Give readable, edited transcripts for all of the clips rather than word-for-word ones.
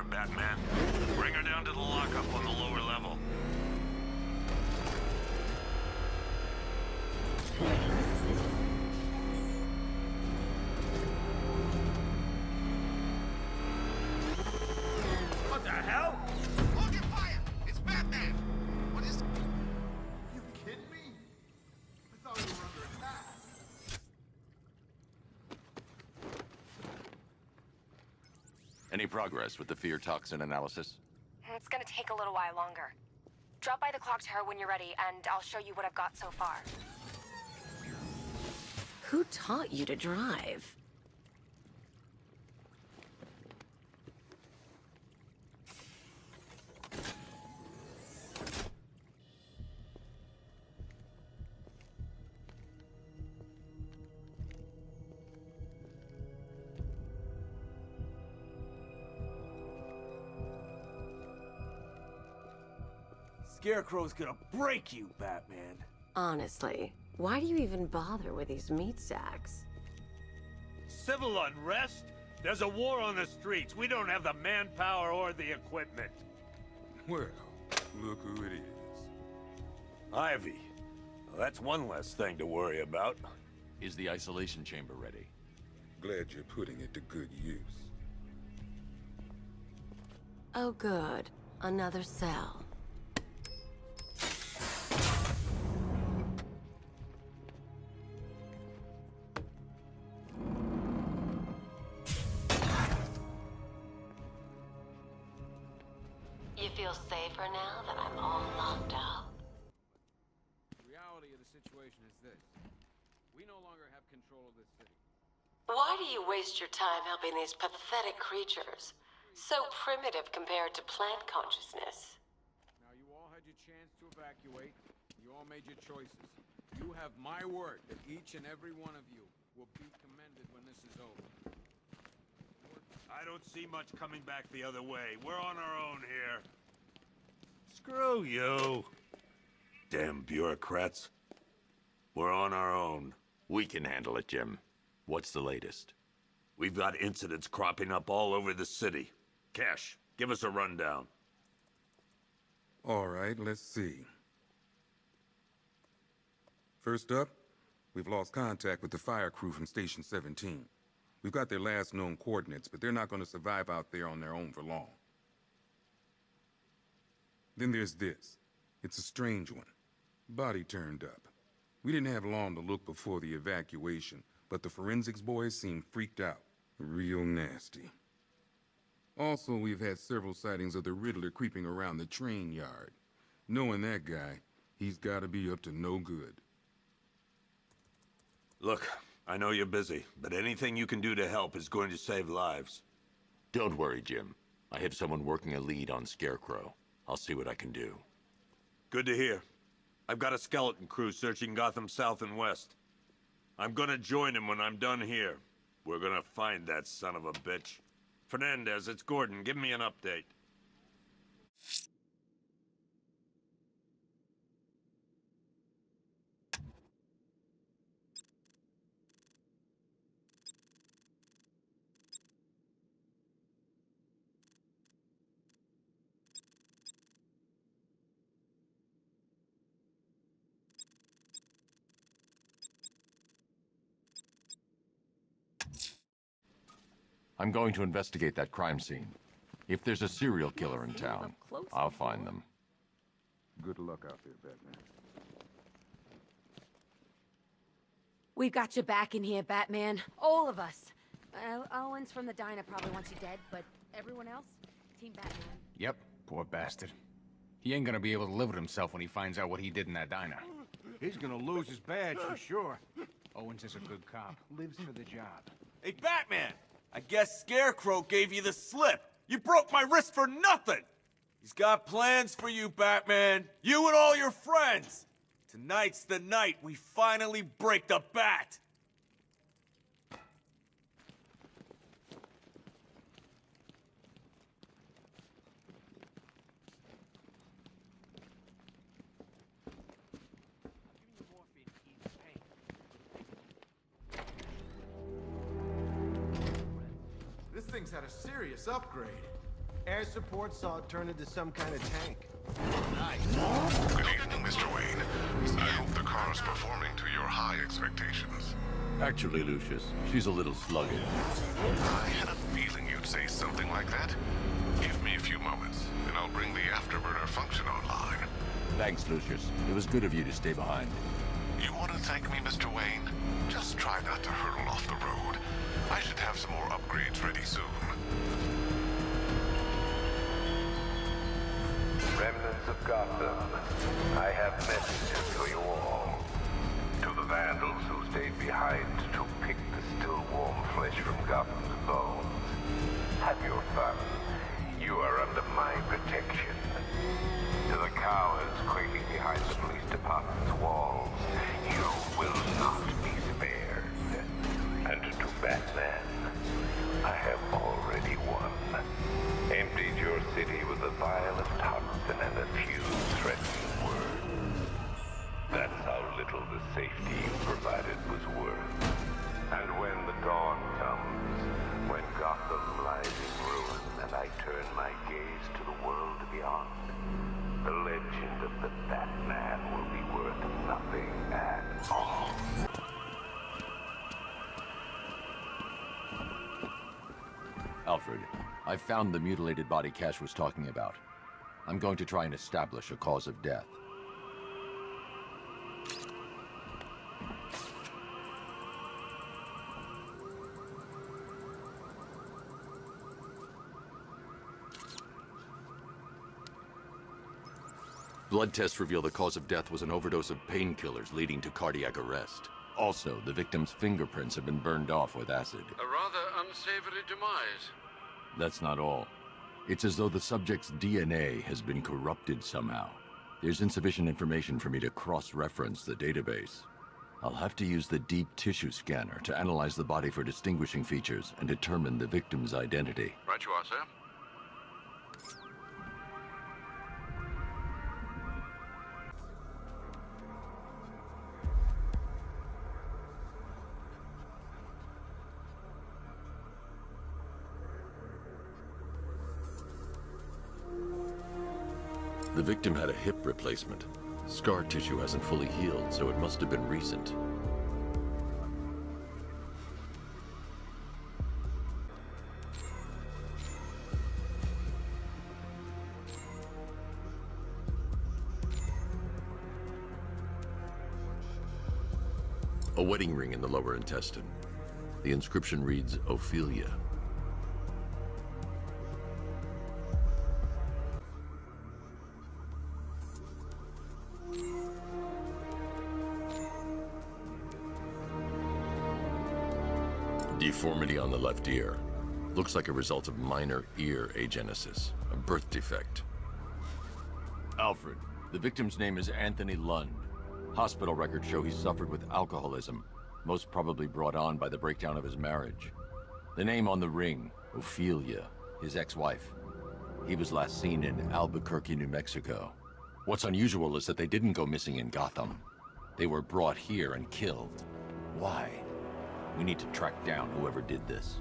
Batman. Bring her down to the lockup on the lower level. What the hell? Hold your fire! It's Batman! What is... You kidding me? I thought we were under attack. Any progress with the fear toxin analysis? It's gonna take a little while longer. Drop by the clock tower when you're ready, and I'll show you what I've got so far. Who taught you to drive? Scarecrow's gonna break you, Batman. Honestly, why do you even bother with these meat sacks? Civil unrest? There's a war on the streets. We don't have the manpower or the equipment. Well, look who it is. Ivy. Well, that's one less thing to worry about. Is the isolation chamber ready? Glad you're putting it to good use. Oh good, another cell. You feel safer now that I'm all locked up? The reality of the situation is this. We no longer have control of this city. Why do you waste your time helping these pathetic creatures? So primitive compared to plant consciousness. Now, you all had your chance to evacuate. You all made your choices. You have my word that each and every one of you will be commended when this is over. I don't see much coming back the other way. We're on our own here. Screw you. Damn bureaucrats. We're on our own. We can handle it, Jim. What's the latest? We've got incidents cropping up all over the city. Cash, give us a rundown. All right, let's see. First up, we've lost contact with the fire crew from Station 17. We've got their last known coordinates, but they're not going to survive out there on their own for long. Then there's this. It's a strange one. Body turned up. We didn't have long to look before the evacuation, but the forensics boys seemed freaked out. Real nasty. Also, we've had several sightings of the Riddler creeping around the train yard. Knowing that guy, he's got to be up to no good. Look, I know you're busy, but anything you can do to help is going to save lives. Don't worry, Jim. I have someone working a lead on Scarecrow. I'll see what I can do. Good to hear. I've got a skeleton crew searching Gotham South and West. I'm gonna join him when I'm done here. We're gonna find that son of a bitch. Fernandez, it's Gordon. Give me an update. I'm going to investigate that crime scene. If there's a serial killer in town, I'll find them. Good luck out there, Batman. We've got you back in here, Batman. All of us. Owens from the diner probably wants you dead, but everyone else? Team Batman. Yep, poor bastard. He ain't gonna be able to live with himself when he finds out what he did in that diner. He's gonna lose his badge for sure. Owens is a good cop, lives for the job. Hey, Batman! I guess Scarecrow gave you the slip. You broke my wrist for nothing! He's got plans for you, Batman. You and all your friends. Tonight's the night we finally break the bat. This thing's had a serious upgrade. Air support saw it turn into some kind of tank. Good evening, Mr. Wayne. I hope the car is performing to your high expectations. Actually, Lucius, she's a little sluggish. I had a feeling you'd say something like that. Give me a few moments, and I'll bring the afterburner function online. Thanks, Lucius. It was good of you to stay behind. You want to thank me, Mr. Wayne? Just try not to hurtle off the road. I should have some more upgrades ready soon. Remnants of Gotham, I have messages for you all. To the vandals who stayed behind to pick the still warm flesh from Gotham's bones. Have your fun. You are under my protection. To the cowards quaking behind the police department's walls, you will not be spared. And to Batman, I have already won. Emptied your city with a vial of toxin and a few threatening words. That's how little the safety you provided was worth. And when the dawn comes, when Gotham lies in ruin and I turn my gaze to the world beyond, the legend of the Batman will be worth nothing at all. Alfred, I found the mutilated body Cash was talking about. I'm going to try and establish a cause of death. Blood tests reveal the cause of death was an overdose of painkillers leading to cardiac arrest. Also, the victim's fingerprints have been burned off with acid. A rather unsavory demise. That's not all. It's as though the subject's DNA has been corrupted somehow. There's insufficient information for me to cross-reference the database. I'll have to use the deep tissue scanner to analyze the body for distinguishing features and determine the victim's identity. Right you are, sir. The victim had a hip replacement. Scar tissue hasn't fully healed, so it must have been recent. A wedding ring in the lower intestine. The inscription reads, Ophelia. Deformity on the left ear. Looks like a result of minor ear agenesis, a birth defect. Alfred, the victim's name is Anthony Lund. Hospital records show he suffered with alcoholism, most probably brought on by the breakdown of his marriage. The name on the ring, Ophelia, his ex-wife. He was last seen in Albuquerque, New Mexico. What's unusual is that they didn't go missing in Gotham. They were brought here and killed. Why? We need to track down whoever did this.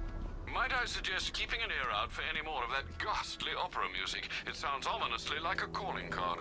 Might I suggest keeping an ear out for any more of that ghastly opera music? It sounds ominously like a calling card.